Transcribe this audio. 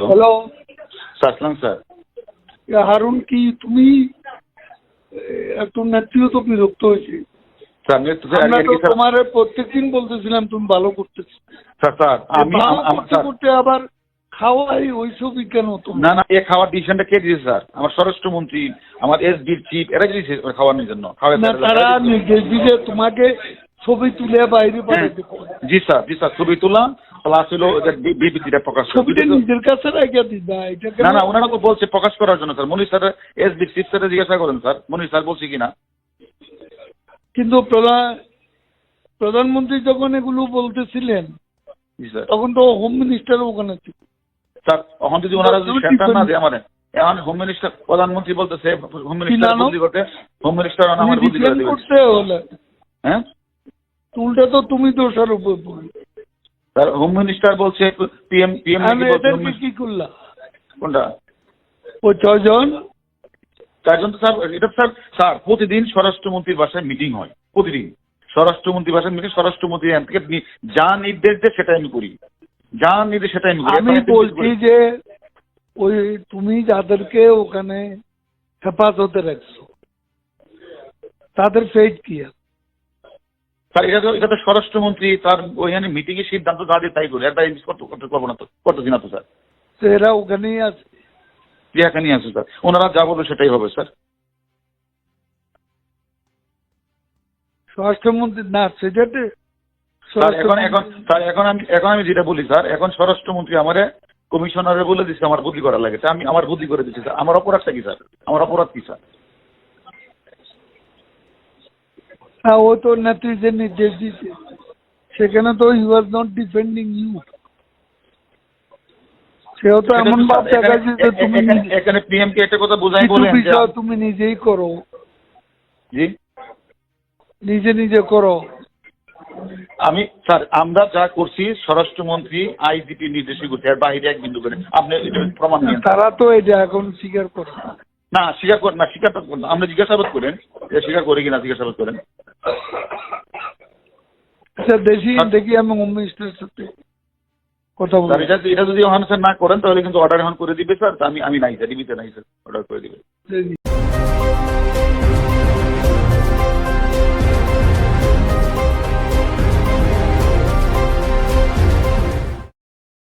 Hello সাসলাম sir. Harun, কি তুমি একটু নেত্রীও তো বিরক্ত হয়েছে। আমরা তো তোমার প্রত্যেকদিন বলতেছিলাম তুমি ভালো করতেছ, স্যার আমি করতে করতে আবার খাওয়াই ওইসবই কেন তুমি? না এ খাওয়ার ডিসিশনটা কে দিয়েছে স্যার? আমার স্বরাষ্ট্রমন্ত্রী, আমার এসডির চিফ, এরা দিয়েছে খাওয়ানোর জন্য। না, তারা নির্দেশ দিলে তোমাকে ছবি তুলে বাইরে পাঠাতে। জি স্যার ছবি তোলা প্লাস হলো বিবৃতিটা প্রকাশ করা। ছবিটা নিজের কাছে রেখে দিবা। এটা না ওনারা তো বলছে প্রকাশ করার জন্য স্যার। মনির স্যার এসডি চিফ স্যার জিজ্ঞাসা করেন স্যার, মনির স্যার বলছে কিনা। কিন্তু প্রধানমন্ত্রী যখন এগুলো বলতেছিলেন তখন তো হোম মিনিস্টার ওখানে ছিল স্যার। এখন যদি ওনারা যদি সেন্টার না দেয় আমাদের, এখন হোম মিনিস্টার প্রধানমন্ত্রী বলতেছে হোম মিনিস্টার বদলি করতে, হোম মিনিস্টার আমার বদলি করে দিবেন করতে হলে। হ্যাঁ, উল্টা তো তুমি দোষারোপ করবে। স্যার হোম মিনিস্টার বলছে পিএম কি করলা? কোনটা? ও 6 জন চারজন তো স্যার। এটা স্যার প্রতিদিন স্বরাষ্ট্রমন্ত্রীর বাসায় মিটিং হয়, প্রতিদিন স্বরাষ্ট্রমন্ত্রীর বাসায় মিটিং। স্বরাষ্ট্রমন্ত্রী এখান থেকে যা নির্দেশ দেয় সেটাই আমি করি, যা নির্দেশ সেটাই আমি করি। আমি বলছি যে ওই তুমি যাদেরকে ওখানে হেফাজতে রাখছো তাদের ফেট কি আছে? স্যার এটা তো স্বরাষ্ট্রমন্ত্রী তার ওইখানে মিটিং এর সিদ্ধান্ত যা দিয়ে তাই করি, একবার করতে পারবো না তো, করতেছি না তো স্যার। তো এরা ওখানেই আছে, এখানে আছে স্যার। ওনারা যা বলবে সেটাই হবে স্যার। স্বরাষ্ট্রমন্ত্রী না সেটাতে স্যার এখন আমি যেটা বলি স্যার, এখন স্বরাষ্ট্রমন্ত্রী আমারে কমিশনারে বলে দিচ্ছে আমার বদলি করা লাগে। আমি আমার বদলি করে দিচ্ছি স্যার। আমার অপরাধটা কি স্যার? আমার অপরাধ কি স্যার? ও তো নেত্রী যে নির্দেশ দিচ্ছে সেখানে তো you are not defending you. সেও তো এমন ভাব দেখাচ্ছে যে তুমি এখানে পিএম কে একটা কথা বোঝাই বলেন যে তুমি নিজেই করো। জি নিজে করো। আমি স্যার আমরা যা করছি স্বরাষ্ট্রমন্ত্রী আইজিপি নির্দেশই করছে, এর বাইরে এক বিন্দু করে আপনি এটা প্রমাণ নিয়ে। তারা তো এটা এখন স্বীকার করে না স্বীকার করেন না, স্বীকারটা করেন। আপনি জিজ্ঞাসাবাদ করেন যে স্বীকার করে কিনা, জিজ্ঞাসাবাদ করেন। আচ্ছা দেখি আমি হোম মিনিস্টারের সাথে কথা বলবো। এটা যদি ওখানে স্যার না করেন তাহলে কিন্তু অর্ডার এখন করে দিবে স্যার। আমি নাই স্যার, ডিবিতে নাই স্যার, অর্ডার করে দিবে।